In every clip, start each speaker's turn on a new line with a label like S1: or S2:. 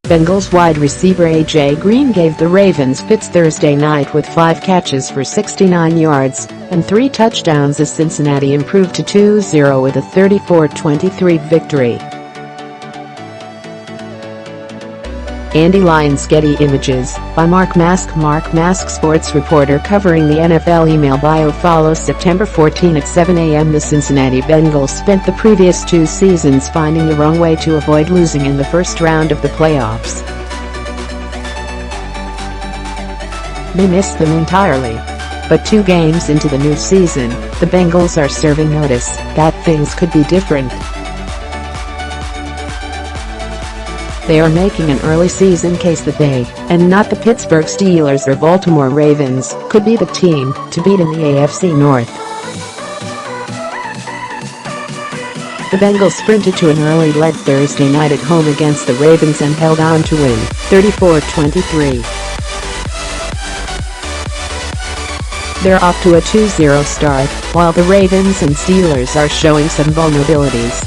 S1: Bengals wide receiver A.J. Green gave the Ravens fits Thursday night with 5 catches for 69 yards and 3 touchdowns as Cincinnati improved to 2-0 with a 34-23 victory. Andy Lyons. Getty Images, by Mark Mask. Mark Mask, sports reporter covering the NFL. Email bio follows. September 14 at 7 a.m. The Cincinnati Bengals spent the previous 2 seasons finding the wrong way to avoid losing in the first round of the playoffs. They missed them entirely. But 2 games into the new season, the Bengals are serving notice that things could be different. They are making an early season case that they, and not the Pittsburgh Steelers or Baltimore Ravens, could be the team to beat in the AFC North. The Bengals sprinted to an early lead Thursday night at home against the Ravens and held on to win, 34-23. They're off to a 2-0 start, while the Ravens and Steelers are showing some vulnerabilities.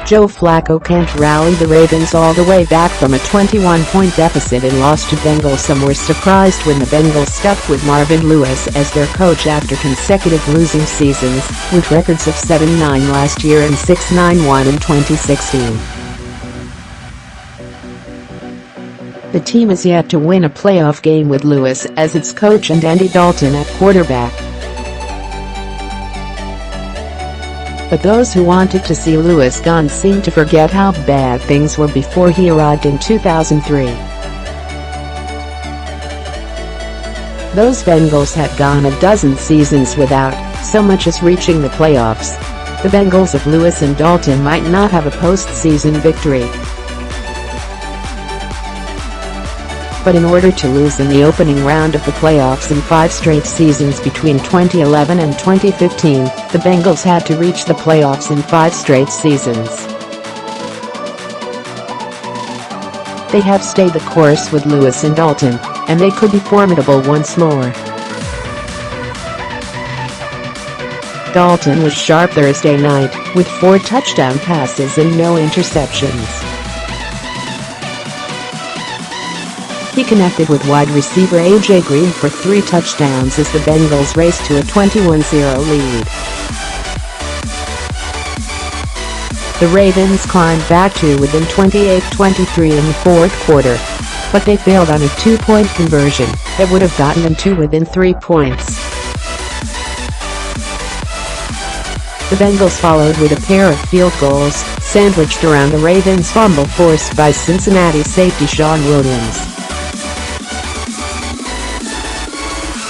S1: Joe Flacco can't rally the Ravens all the way back from a 21-point deficit and lost to Bengals. Some were surprised when the Bengals stuck with Marvin Lewis as their coach after consecutive losing seasons, with records of 7-9 last year and 6-9-1 in 2016. The team has yet to win a playoff game with Lewis as its coach and Andy Dalton at quarterback. But those who wanted to see Lewis gone seem to forget how bad things were before he arrived in 2003. Those Bengals had gone a dozen seasons without so much as reaching the playoffs. The Bengals of Lewis and Dalton might not have a postseason victory. But in order to lose in the opening round of the playoffs in 5 straight seasons between 2011 and 2015, the Bengals had to reach the playoffs in 5 straight seasons. They have stayed the course with Lewis and Dalton, and they could be formidable once more. Dalton was sharp Thursday night, with 4 touchdown passes and no interceptions. He connected with wide receiver A.J. Green for 3 touchdowns as the Bengals raced to a 21-0 lead. The Ravens climbed back to within 28-23 in the fourth quarter, but they failed on a 2-point conversion that would have gotten them to within 3 points. The Bengals followed with a pair of field goals, sandwiched around the Ravens' fumble forced by Cincinnati safety Sean Williams.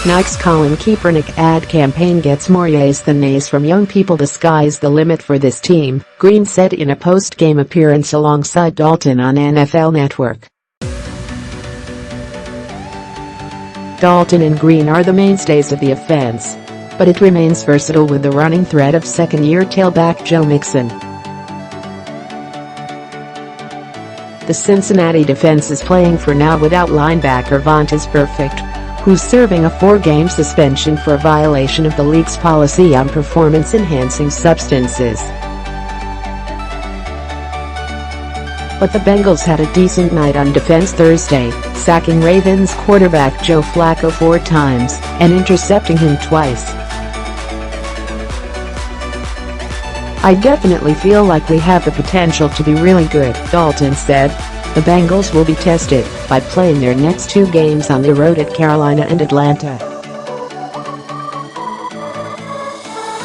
S1: Nike's Colin Kaepernick ad campaign gets more yays than nays from young people. The sky's the limit for this team, Green said in a post-game appearance alongside Dalton on NFL Network. Dalton and Green are the mainstays of the offense, but it remains versatile with the running threat of second-year tailback Joe Mixon. The Cincinnati defense is playing for now without linebacker Vontaze Burfict, who's serving a 4-game suspension for a violation of the league's policy on performance-enhancing substances. But the Bengals had a decent night on defense Thursday, sacking Ravens quarterback Joe Flacco 4 times and intercepting him twice. "I definitely feel like we have the potential to be really good," Dalton said. The Bengals will be tested by playing their next 2 games on the road at Carolina and Atlanta.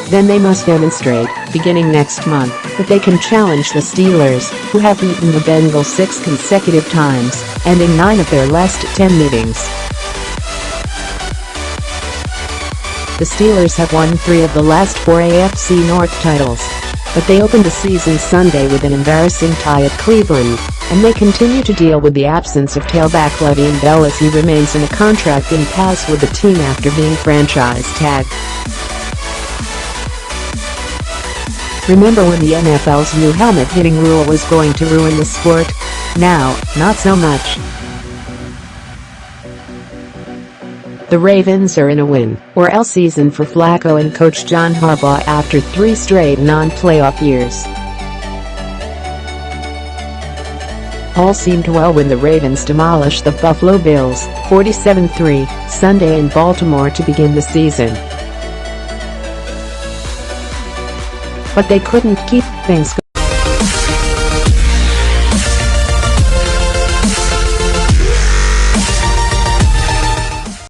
S1: Then they must demonstrate, beginning next month, that they can challenge the Steelers, who have beaten the Bengals 6 consecutive times, ending 9 of their last 10 meetings. The Steelers have won 3 of the last 4 AFC North titles, but they opened the season Sunday with an embarrassing tie at Cleveland, and they continue to deal with the absence of tailback Le'Veon Bell as he remains in a contract impasse with the team after being franchise tagged. Remember when the NFL's new helmet hitting rule was going to ruin the sport? Now, not so much. The Ravens are in a win-or-else season for Flacco and coach John Harbaugh after 3 straight non-playoff years. All seemed well when the Ravens demolished the Buffalo Bills, 47-3, Sunday in Baltimore to begin the season. But they couldn't keep things going.